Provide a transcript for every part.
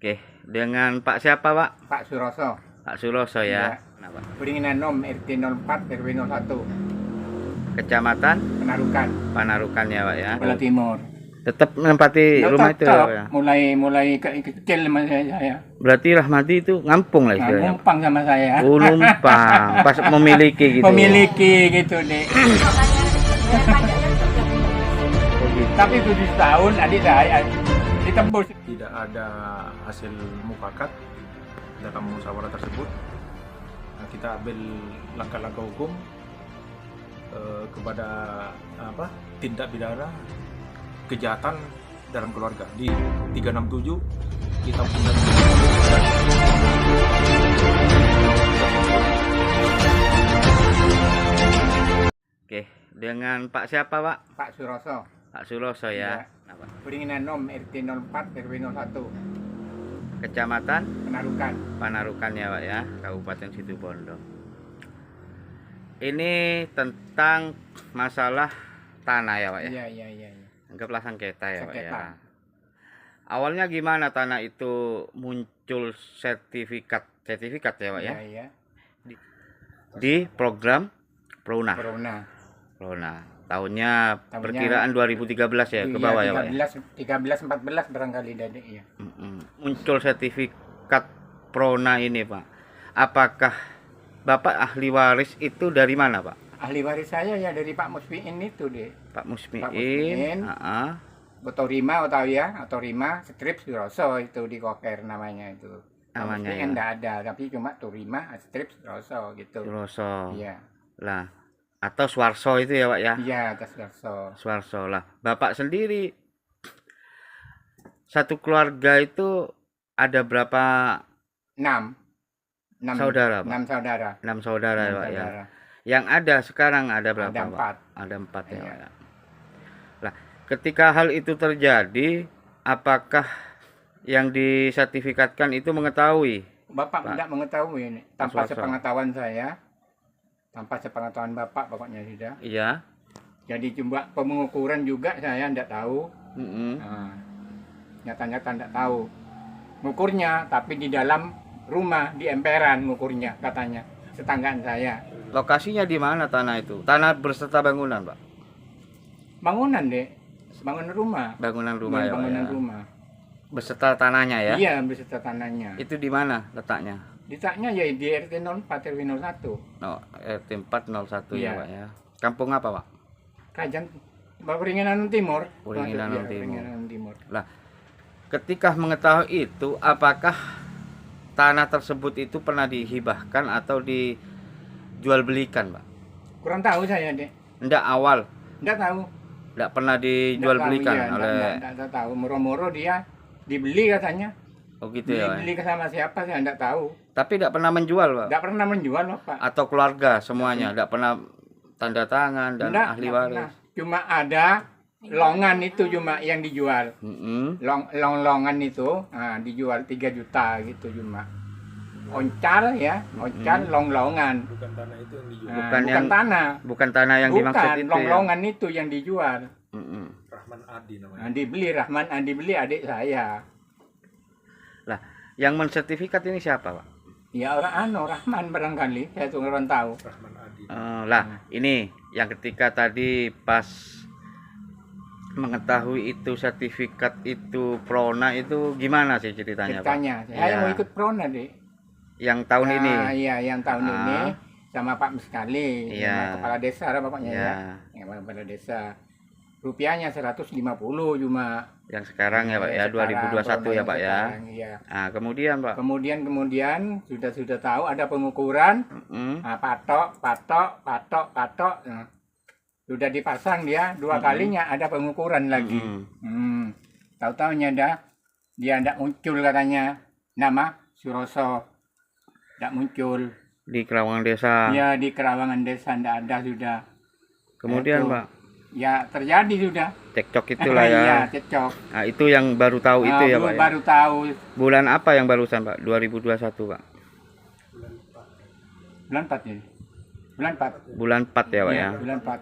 Oke, dengan Pak siapa, Pak? Pak Suroso. Pak Suroso ya. Iya. Beringin Nom RT 04 RW 01 Kecamatan Penarukan, Panarukan ya, Pak ya. Sebelah Timur. Tetap menempati rumah itu ya, Tetap Pak ya. mulai kecil sama saya. Berarti Rahmati itu ngampung lah Nah, istilahnya. numpang sama saya. Oh, numpang. Pas memiliki gitu. Memiliki gitu deh. Oh, gitu. Tapi 7 tahun adik saya ditembus. Tidak ada hasil mufakat dalam musyawarah tersebut. Nah, kita ambil langkah-langkah hukum kepada tindak pidana kejahatan dalam keluarga di 367 kita punya. Oke, dengan Pak siapa, Pak? Pak Suroso. Pak Suroso ya. Iya. Beringin Nom RT 04 RW 01 Kecamatan Penarukan. Panarukan ya, Pak ya, Kabupaten Situbondo. Ini tentang masalah tanah ya, Pak ya. Iya. Anggaplah sengketa ya, Pak Sengketa. ya. Awalnya gimana tanah itu muncul sertifikat ya, Pak ya? Iya. Di program Prona. Tahunnya perkiraan 2013 ya, ke bawah ya, Pak ya. 13 14 barangkali Dadek ya. Muncul sertifikat Prona ini, Pak. Apakah Bapak ahli waris itu dari mana, Pak? Ahli waris saya ya dari Pak Musfiin itu deh. Pak Musmiin. Pak Musfiin. Otorima strip Suroso itu di Koker namanya itu. Namanya Musfiin ya. enggak ada, tapi cuma Torima strip Suroso gitu. Suroso. Iya. Lah, atau Swarso itu ya, Pak ya? Iya, atas Suroso. Swarso lah. Bapak sendiri satu keluarga itu ada berapa 6 saudara, Pak? 6 saudara. 6 saudara ya, 6 Pak ya. saudara. Yang ada sekarang ada berapa, Ada Pak? 4. Ada 4 ya, Iya. Pak ya. Lah, ketika hal itu terjadi, apakah yang disertifikatkan itu mengetahui? Bapak Pak. tidak mengetahui ini. Tanpa Suroso. sepengetahuan saya. Tanpa sepengetahuan Bapak pokoknya sudah. Iya. Jadi coba pengukuran juga saya tidak tahu. Mm-mm. Nah, nyata-nyata tidak tahu ngukurnya, tapi di dalam rumah di emperan ngukurnya katanya tetanggaan saya. Lokasinya di mana tanah itu? Tanah berserta bangunan, Pak. Bangunan deh, bangunan rumah. Bangunan rumah ya, Pak Bangunan ya. rumah. Beserta tanahnya ya. Iya beserta tanahnya. Itu di mana letaknya? Letaknya ya di RT 04 RW 01. No, RT 401 ya, Iya. Pak ya. Kampung apa, Pak? Kerajaan Beringin Timur. Beringin Maksud, ya, Timur. Beringin Timur. Lah, ketika mengetahui itu, apakah tanah tersebut itu pernah dihibahkan atau dijual belikan, Pak? Kurang tahu saya deh. Enggak awal, Enggak tahu. enggak pernah dijual belikan oleh. Enggak tahu. Moro-moro dia dibeli katanya. Oh gitu ya, Pak. Dibeli sama siapa saya enggak tahu. Tapi enggak pernah menjual, Pak. Enggak pernah menjual, Pak. Atau keluarga semuanya enggak pernah tanda tangan dan Enggak, ahli enggak waris. pernah. Cuma ada longan itu cuma yang dijual. Mm-mm. Longan itu dijual 3 juta gitu cuma. Oncal ya, oncal longan. Bukan tanah itu yang dijual. Bukan Bukan yang- tanah. Bukan tanah yang dimaksud Bukan, itu ya. longan itu yang dijual. Mm-mm. Rahman Adi namanya. Dibeli adik saya. Lah, yang mensertifikat ini siapa, Pak? Ya Rahman barangkali, saya tuh orang tahu. Rahman Adi. Lah, ini yang ketika tadi pas mengetahui itu sertifikat itu Prona itu gimana sih ceritanya, Ceritanya, Pak? saya Iya. mau ikut Prona deh. Yang tahun ini. Iya, yang tahun ini sama Pak Meskali, Iya. sama kepala desa lah pokoknya Iya. ya. Yang kepala desa. Rupiahnya 150 cuma. Yang sekarang ya, Pak ya, Sekarang, 2021 ya, Prona Pak ya. sekarang, iya. Nah, kemudian, Pak. Kemudian sudah tahu ada pengukuran. Mm-mm. Patok. Nah, sudah dipasang dia 2 kalinya ada pengukuran lagi. Mm-mm. Tahu-taunya dia tidak muncul katanya nama Suroso, tidak muncul. Di Kerawangan Desa. Ya di Kerawangan Desa tidak ada sudah. Kemudian, Itu. Pak, Ya terjadi sudah. cekcok itulah ya. Iya cocok. Nah, itu yang baru tahu itu ya, Pak ya. Baru tahu Bulan apa yang barusan, Pak? 2021, Pak. bulan 4 ya. Bulan 4. Bulan 4 ya, Pak Iya, ya. bulan 4.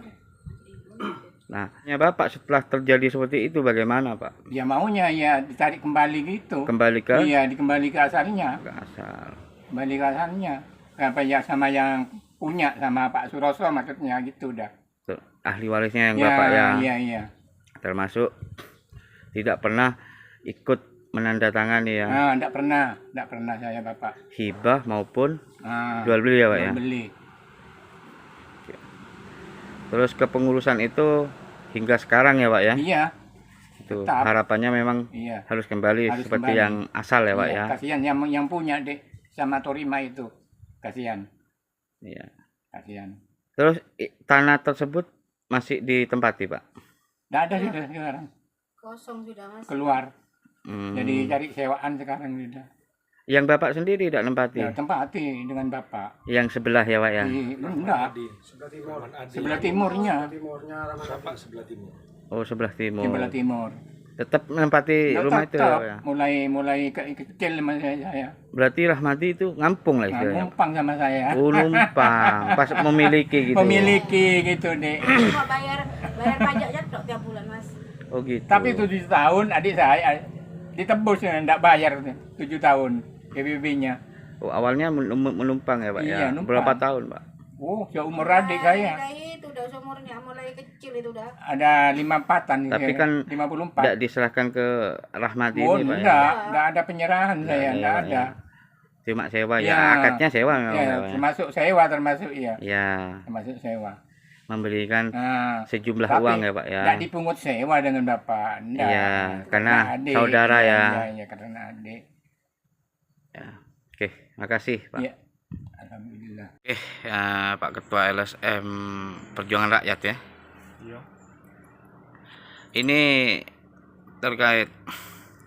Nah, ya Bapak setelah terjadi seperti itu bagaimana Pak? Ya maunya ya ditarik kembali gitu. Kembali ke Iya, dikembali ke asalnya. asal. Kembali ke asalnya. Apa ya sama yang punya sama Pak Suroso maksudnya gitu dah. Tuh, ahli warisnya yang Ya, Bapak ya. iya, iya. Termasuk tidak pernah ikut menandatangani ya Enggak pernah saya Bapak. hibah maupun Ah, jual beli ya Pak ya. jual beli. Terus kepengurusan itu hingga sekarang ya Pak ya. Iya, Itu tetap. harapannya memang Iya. harus kembali Harus seperti kembali. yang asal ya Pak Iya, ya. kasihan yang punya Dek sama Torima itu. Kasihan, Iya. kasihan. Terus tanah tersebut masih ditempati Pak. Enggak ada sudah sekarang. Kosong sudah Mas. Keluar. Hmm. Jadi cari sewaan sekarang sudah. Yang Bapak sendiri tidak nempati. Ya, tempati dengan Bapak. Yang sebelah ya Pak ya. Enggak, Sebelah timur. sebelah timurnya. Bapak sebelah timur. Oh sebelah timur. Sebelah timur. Tetap menempati Nah, rumah itu ya tetap Pak ya. mulai kecil sama saya. Berarti Rahmadi itu ngampung lah Nah, istilahnya. numpang sama saya. Oh numpang, pas memiliki gitu. Memiliki gitu deh. Cuma bayar pajaknya tok tiap bulan Mas. Oh gitu. Tapi 7 tahun adik saya ditebus ya, enggak bayar 7 tahun PBB-nya. Oh, awalnya menumpang ya Pak Iya, ya. numpang. Berapa tahun Pak? Oh, seumur adik saya. Dari itu udah seumurnya mulai kecil itu udah. Ada 54-an Tapi saya. kan 54. Tidak diserahkan ke Rahmadi Oh, ini Pak ya. enggak ada penyerahan saya, enggak ada. Cuma sewa ya. Ya. Akadnya sewa memang Ya, ya, Pak ya. termasuk sewa termasuk iya. Ya, Termasuk sewa. memberikan Nah, sejumlah tapi uang ya Pak ya. enggak dipungut sewa dengan Bapak. Enggak. Iya, karena adik. saudara ya. Iya, karena adik. Ya. Oke, makasih Pak. Iya. Alhamdulillah. Oke, ya, Pak Ketua LSM Perjuangan Rakyat ya. Iya. Ini terkait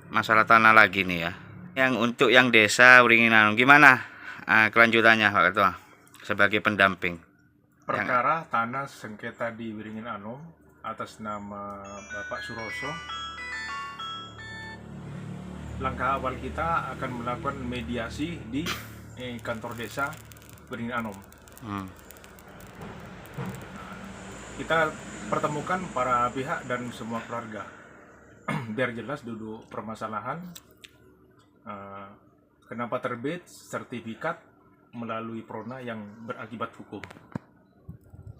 masalah tanah lagi nih ya. Yang untuk yang desa Wringin gimana kelanjutannya Pak Ketua sebagai pendamping? Perkara tanah sengketa di Wiringin Anom atas nama Bapak Suroso. Langkah awal kita akan melakukan mediasi di kantor desa Wiringin Anom. Kita pertemukan para pihak dan semua keluarga biar jelas duduk permasalahan kenapa terbit sertifikat melalui prona yang berakibat hukum,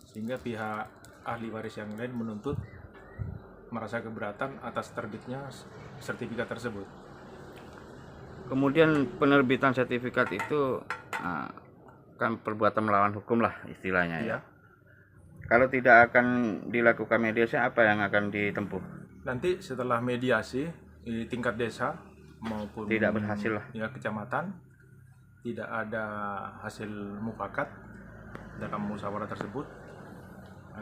sehingga pihak ahli waris yang lain menuntut merasa keberatan atas terbitnya sertifikat tersebut. Kemudian penerbitan sertifikat itu kan perbuatan melawan hukum lah istilahnya ya. Ya. Kalau tidak akan dilakukan mediasi apa yang akan ditempuh? Nanti setelah mediasi di tingkat desa maupun Tidak berhasil lah. ya kecamatan, tidak ada hasil mufakat dalam musyawarah tersebut,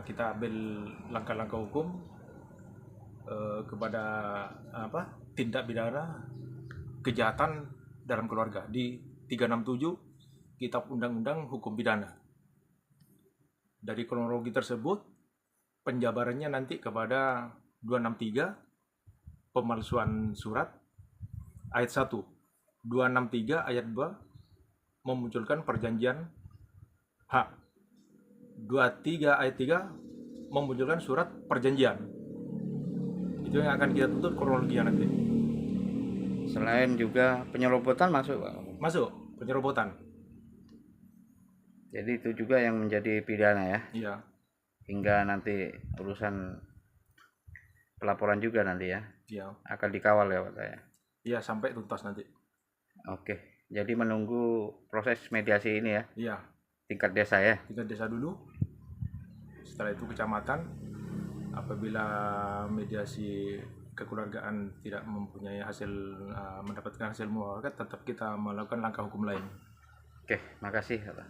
kita ambil langkah-langkah hukum kepada tindak pidana kejahatan dalam keluarga di 367 Kitab Undang-Undang Hukum Pidana. Dari kronologi tersebut, penjabarannya nanti kepada 263 pemalsuan surat ayat 1, 263 ayat 2 memunculkan perjanjian hak, 23 ayat 3 memunculkan surat perjanjian. Itu yang akan kita tuntut kronologinya nanti. Selain juga penyerobotan masuk Pak. Masuk penyerobotan. Jadi itu juga yang menjadi pidana ya. Iya. Hingga nanti urusan pelaporan juga nanti ya. Iya. Akan dikawal ya Pak ya. Iya, sampai tuntas nanti. Oke. Jadi menunggu proses mediasi ini ya. Iya. Tingkat desa ya. Tingkat desa dulu. Setelah itu kecamatan. Apabila mediasi kekeluargaan tidak mempunyai hasil mendapatkan hasil mufakat, tetap kita melakukan langkah hukum lain. Oke, makasih Pak.